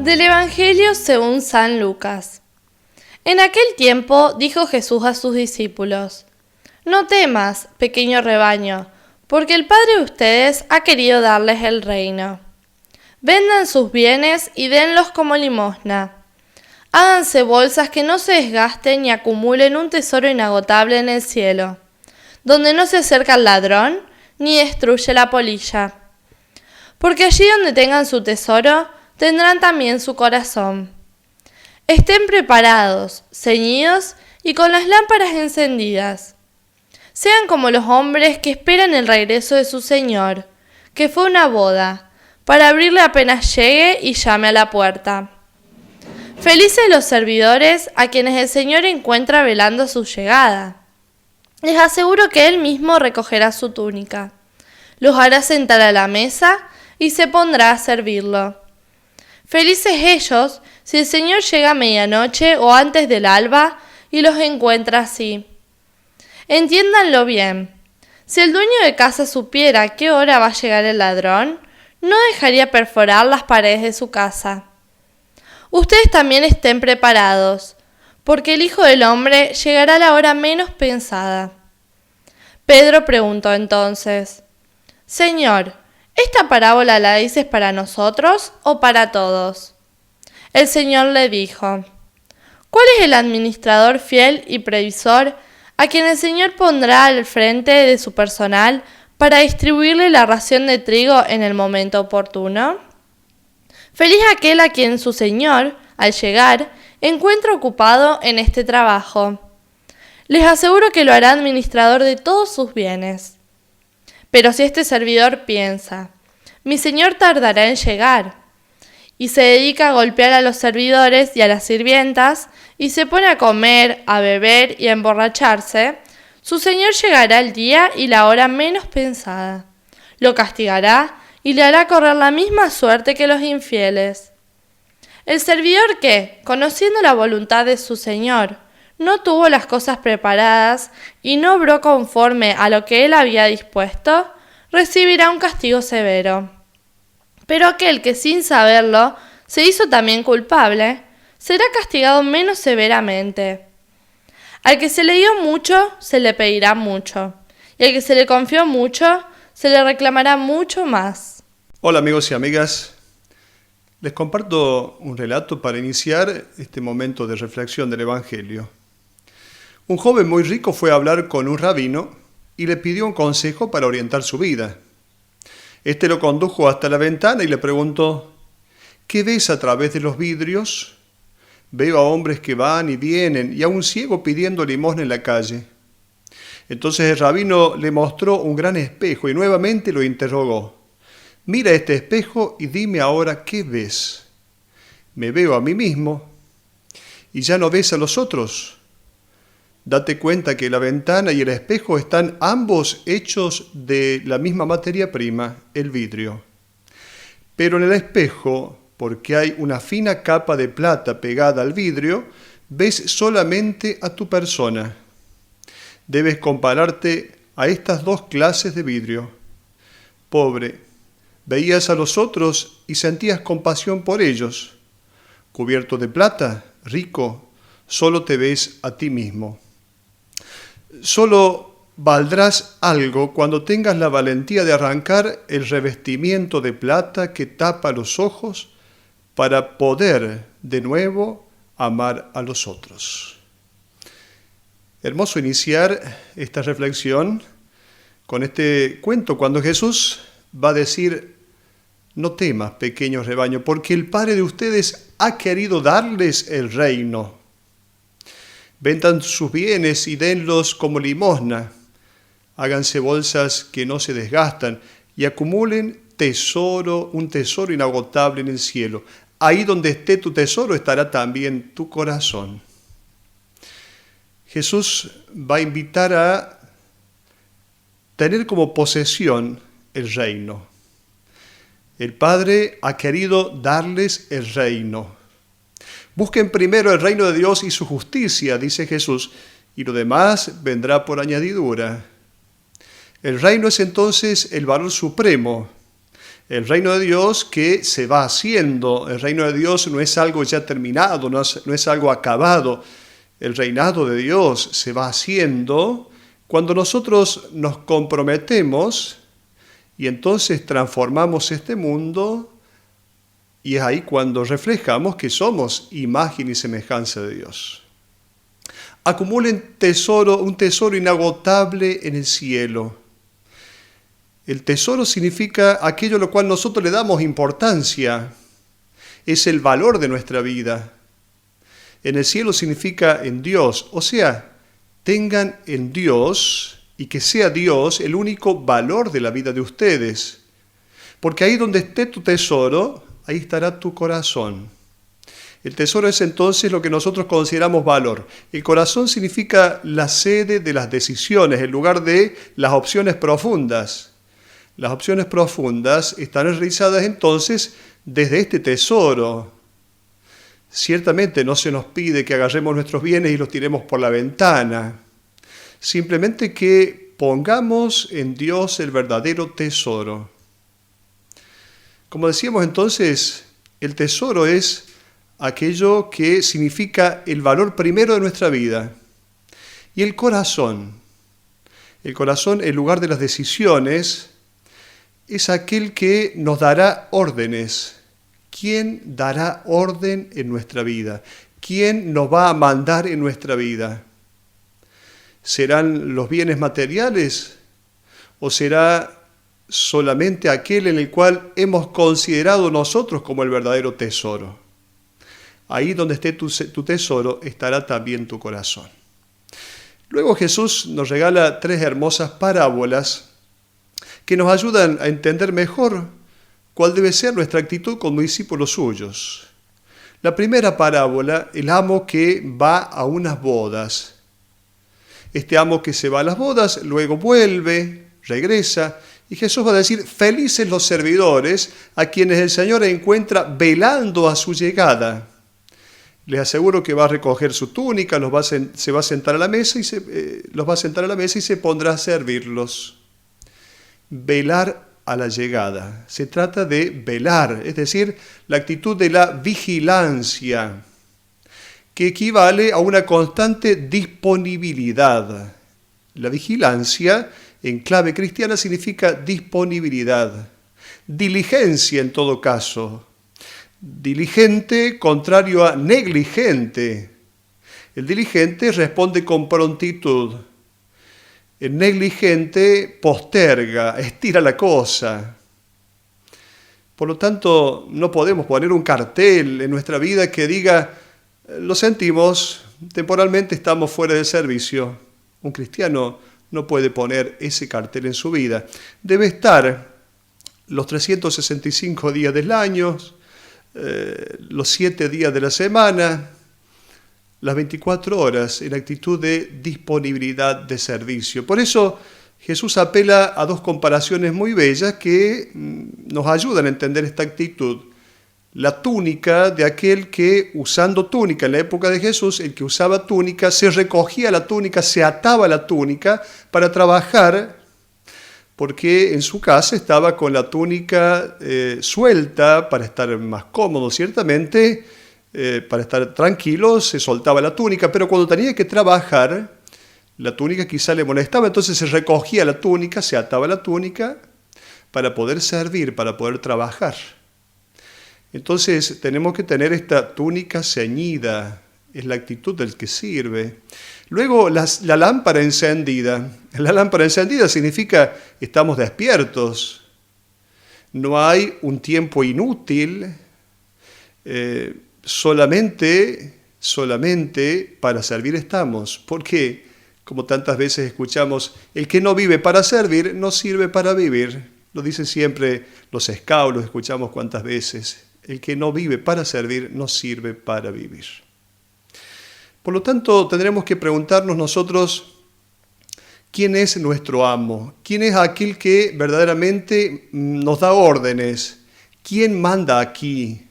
Del Evangelio según San Lucas. En aquel tiempo dijo Jesús a sus discípulos: No temas, pequeño rebaño, porque el Padre de ustedes ha querido darles el reino. Vendan sus bienes y denlos como limosna. Háganse bolsas que no se desgasten y acumulen un tesoro inagotable en el cielo, donde no se acerca el ladrón ni destruye la polilla. Porque allí donde tengan su tesoro, tendrán también su corazón. Estén preparados, ceñidos y con las lámparas encendidas. Sean como los hombres que esperan el regreso de su Señor, que fue una boda, para abrirle apenas llegue y llame a la puerta. Felices los servidores a quienes el Señor encuentra velando su llegada. Les aseguro que Él mismo recogerá su túnica, los hará sentar a la mesa y se pondrá a servirlo. Felices ellos si el Señor llega a medianoche o antes del alba y los encuentra así. Entiéndanlo bien. Si el dueño de casa supiera a qué hora va a llegar el ladrón, no dejaría perforar las paredes de su casa. Ustedes también estén preparados, porque el Hijo del Hombre llegará a la hora menos pensada. Pedro preguntó entonces: Señor, ¿esta parábola la dices para nosotros o para todos? El Señor le dijo: ¿Cuál es el administrador fiel y previsor a quien el Señor pondrá al frente de su personal para distribuirle la ración de trigo en el momento oportuno? Feliz aquel a quien su Señor, al llegar, encuentra ocupado en este trabajo. Les aseguro que lo hará administrador de todos sus bienes. Pero si este servidor piensa: mi Señor tardará en llegar, y se dedica a golpear a los servidores y a las sirvientas, y se pone a comer, a beber y a emborracharse, su Señor llegará el día y la hora menos pensada. Lo castigará y le hará correr la misma suerte que los infieles. El servidor que, conociendo la voluntad de su Señor, no tuvo las cosas preparadas y no obró conforme a lo que él había dispuesto, recibirá un castigo severo. Pero aquel que sin saberlo se hizo también culpable, será castigado menos severamente. Al que se le dio mucho, se le pedirá mucho, y al que se le confió mucho, se le reclamará mucho más. Hola amigos y amigas, les comparto un relato para iniciar este momento de reflexión del Evangelio. Un joven muy rico fue a hablar con un rabino y le pidió un consejo para orientar su vida. Este lo condujo hasta la ventana y le preguntó: ¿qué ves a través de los vidrios? Veo a hombres que van y vienen y a un ciego pidiendo limosna en la calle. Entonces el rabino le mostró un gran espejo y nuevamente lo interrogó: mira este espejo y dime ahora qué ves. Me veo a mí mismo y ya no ves a los otros. Date cuenta que la ventana y el espejo están ambos hechos de la misma materia prima, el vidrio. Pero en el espejo, porque hay una fina capa de plata pegada al vidrio, ves solamente a tu persona. Debes compararte a estas dos clases de vidrio. Pobre, veías a los otros y sentías compasión por ellos. Cubierto de plata, rico, solo te ves a ti mismo. Solo valdrás algo cuando tengas la valentía de arrancar el revestimiento de plata que tapa los ojos para poder de nuevo amar a los otros. Hermoso iniciar esta reflexión con este cuento cuando Jesús va a decir: no temas, pequeño rebaño, porque el Padre de ustedes ha querido darles el reino. Vendan sus bienes y denlos como limosna. Háganse bolsas que no se desgastan y acumulen un tesoro inagotable en el cielo. Ahí donde esté tu tesoro estará también tu corazón. Jesús va a invitar a tener como posesión el reino. El Padre ha querido darles el reino. Busquen primero el reino de Dios y su justicia, dice Jesús, y lo demás vendrá por añadidura. El reino es entonces el valor supremo, El reino de Dios que se va haciendo. El reino de Dios no es algo ya terminado, no es algo acabado. El reinado de Dios se va haciendo cuando nosotros nos comprometemos y entonces transformamos este mundo, y es ahí cuando reflejamos que somos imagen y semejanza de Dios. Acumulen un tesoro inagotable en el cielo. El tesoro significa aquello a lo cual nosotros le damos importancia. Es el valor de nuestra vida. En el cielo significa en Dios. O sea, tengan en Dios y que sea Dios el único valor de la vida de ustedes. Porque ahí donde esté tu tesoro, ahí estará tu corazón. El tesoro es entonces lo que nosotros consideramos valor. El corazón significa la sede de las decisiones, el lugar de las opciones profundas. Las opciones profundas están realizadas entonces desde este tesoro. Ciertamente no se nos pide que agarremos nuestros bienes y los tiremos por la ventana. Simplemente que pongamos en Dios el verdadero tesoro. Como decíamos entonces, el tesoro es aquello que significa el valor primero de nuestra vida. Y el corazón, el lugar de las decisiones, es aquel que nos dará órdenes. ¿Quién dará orden en nuestra vida? ¿Quién nos va a mandar en nuestra vida? ¿Serán los bienes materiales o será solamente aquel en el cual hemos considerado nosotros como el verdadero tesoro? Ahí donde esté tu tesoro estará también tu corazón. Luego Jesús nos regala 3 hermosas parábolas que nos ayudan a entender mejor cuál debe ser nuestra actitud como discípulos suyos. La primera parábola, el amo que va a unas bodas. Este amo que se va a las bodas, luego vuelve, regresa, y Jesús va a decir, felices los servidores a quienes el Señor encuentra velando a su llegada. Les aseguro que va a recoger su túnica, se va a sentar a la mesa los va a sentar a la mesa y se pondrá a servirlos. Velar a la llegada. Se trata de velar, es decir, la actitud de la vigilancia, que equivale a una constante disponibilidad. La vigilancia, en clave cristiana, significa disponibilidad, diligencia en todo caso. Diligente, contrario a negligente. El diligente responde con prontitud. El negligente posterga, estira la cosa. Por lo tanto, no podemos poner un cartel en nuestra vida que diga, lo sentimos, temporalmente estamos fuera de servicio. Un cristiano no puede poner ese cartel en su vida. Debe estar los 365 días del año, los 7 días de la semana, las 24 horas en actitud de disponibilidad de servicio. Por eso Jesús apela a 2 comparaciones muy bellas que nos ayudan a entender esta actitud. La túnica de aquel que, usando túnica en la época de Jesús, el que usaba túnica, se recogía la túnica, se ataba la túnica para trabajar, porque en su casa estaba con la túnica suelta para estar más cómodo, ciertamente. Para estar tranquilo, se soltaba la túnica, pero cuando tenía que trabajar, la túnica quizá le molestaba, entonces se recogía la túnica, se ataba la túnica para poder servir, para poder trabajar. Entonces tenemos que tener esta túnica ceñida, es la actitud del que sirve. Luego la lámpara encendida. La lámpara encendida significa estamos despiertos. No hay un tiempo inútil. Solamente para servir estamos. Porque, como tantas veces escuchamos, el que no vive para servir, no sirve para vivir. Lo dicen siempre los scouts, lo escuchamos cuántas veces. El que no vive para servir, no sirve para vivir. Por lo tanto, tendremos que preguntarnos nosotros, ¿quién es nuestro amo? ¿Quién es aquel que verdaderamente nos da órdenes? ¿Quién manda aquí?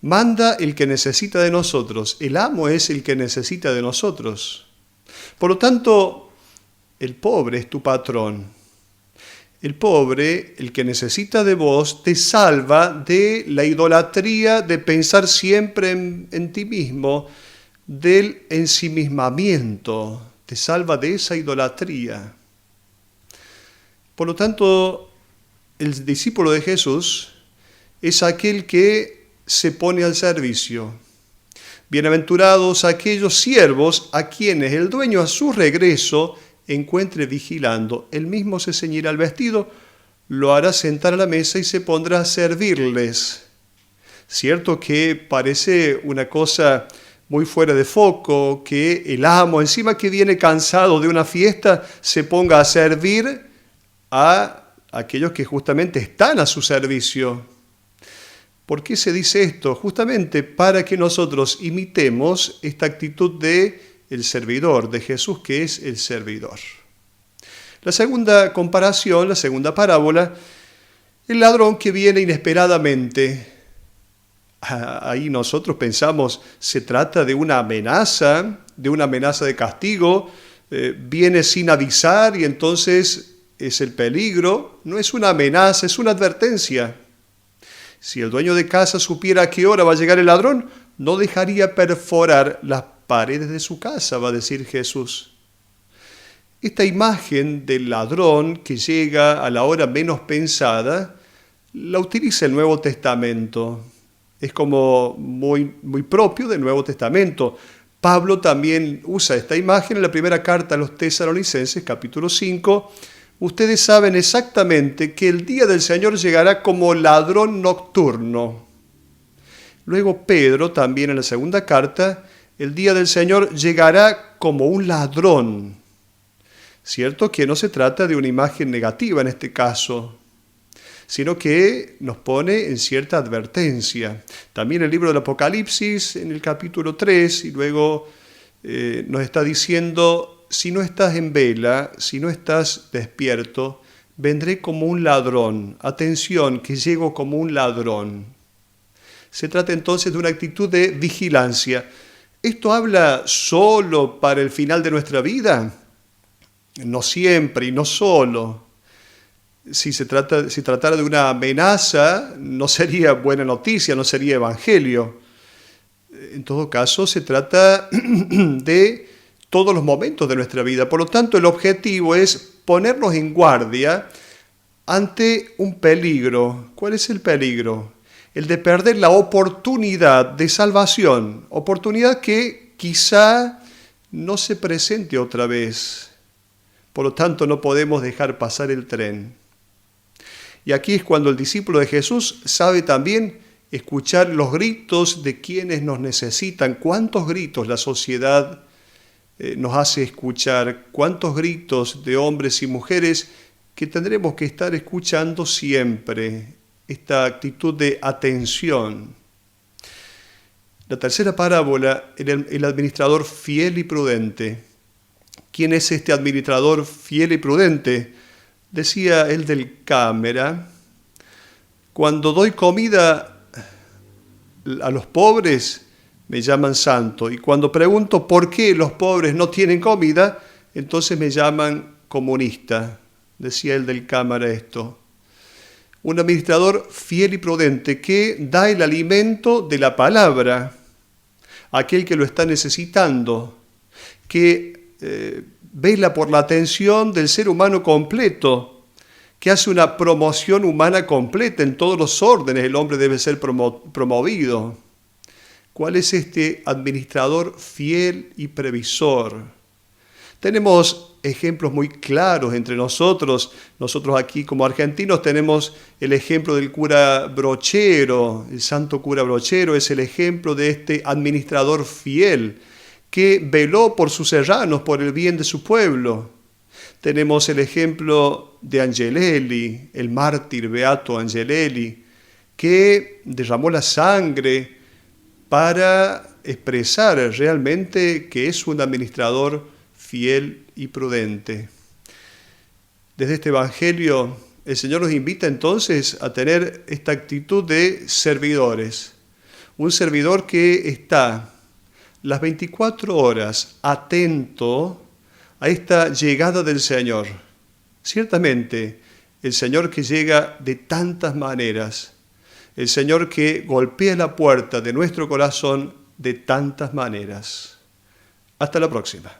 Manda el que necesita de nosotros. El amo es el que necesita de nosotros. Por lo tanto, el pobre es tu patrón. El pobre, el que necesita de vos, te salva de la idolatría de pensar siempre en ti mismo, del ensimismamiento, te salva de esa idolatría. Por lo tanto, el discípulo de Jesús es aquel que se pone al servicio. Bienaventurados aquellos siervos a quienes el dueño a su regreso encuentre vigilando. Él mismo se ceñirá el vestido, lo hará sentar a la mesa y se pondrá a servirles. Cierto que parece una cosa muy fuera de foco, que el amo, encima que viene cansado de una fiesta, se ponga a servir a aquellos que justamente están a su servicio. ¿Por qué se dice esto? Justamente para que nosotros imitemos esta actitud de el servidor, de Jesús, que es el servidor. La segunda comparación, la segunda parábola, el ladrón que viene inesperadamente. Ahí nosotros pensamos, se trata de una amenaza de castigo, viene sin avisar y entonces es el peligro. No es una amenaza, es una advertencia. Si el dueño de casa supiera a qué hora va a llegar el ladrón, no dejaría perforar las paredes de su casa, va a decir Jesús. Esta imagen del ladrón que llega a la hora menos pensada, la utiliza el Nuevo Testamento. Es como muy propio del Nuevo Testamento. Pablo también usa esta imagen en la primera carta a los Tesalonicenses, capítulo 5. Ustedes saben exactamente que el día del Señor llegará como ladrón nocturno. Luego Pedro, también en la segunda carta, el día del Señor llegará como un ladrón. Cierto que no se trata de una imagen negativa en este caso, sino que nos pone en cierta advertencia. También el libro del Apocalipsis, en el capítulo 3, y luego nos está diciendo, si no estás en vela, si no estás despierto, vendré como un ladrón. Atención, que llego como un ladrón. Se trata entonces de una actitud de vigilancia. ¿Esto habla solo para el final de nuestra vida? No siempre y no solo. Si tratara de una amenaza, no sería buena noticia, no sería evangelio. En todo caso, se trata de todos los momentos de nuestra vida. Por lo tanto, el objetivo es ponernos en guardia ante un peligro. ¿Cuál es el peligro? El de perder la oportunidad de salvación, oportunidad que quizá no se presente otra vez. Por lo tanto, no podemos dejar pasar el tren. Y aquí es cuando el discípulo de Jesús sabe también escuchar los gritos de quienes nos necesitan. ¿Cuántos gritos la sociedad nos hace escuchar? ¿Cuántos gritos de hombres y mujeres que tendremos que estar escuchando siempre? Esta actitud de atención. La tercera parábola, el administrador fiel y prudente. ¿Quién es este administrador fiel y prudente? Decía el del cámara, cuando doy comida a los pobres, me llaman santo. Y cuando pregunto por qué los pobres no tienen comida, entonces me llaman comunista. Decía el del cámara esto. Un administrador fiel y prudente que da el alimento de la palabra a aquel que lo está necesitando, que vela por la atención del ser humano completo, que hace una promoción humana completa en todos los órdenes. El hombre debe ser promovido. ¿Cuál es este administrador fiel y previsor? Tenemos ejemplos muy claros entre nosotros. Nosotros aquí como argentinos tenemos el ejemplo del cura Brochero. El santo cura Brochero es el ejemplo de este administrador fiel que veló por sus serranos, por el bien de su pueblo. Tenemos el ejemplo de Angelelli, el mártir beato Angelelli, que derramó la sangre para expresar realmente que es un administrador fiel y prudente. Desde este evangelio, el Señor nos invita entonces a tener esta actitud de servidores. Un servidor que está las 24 horas atento a esta llegada del Señor. Ciertamente, el Señor que llega de tantas maneras, el Señor que golpea la puerta de nuestro corazón de tantas maneras. Hasta la próxima.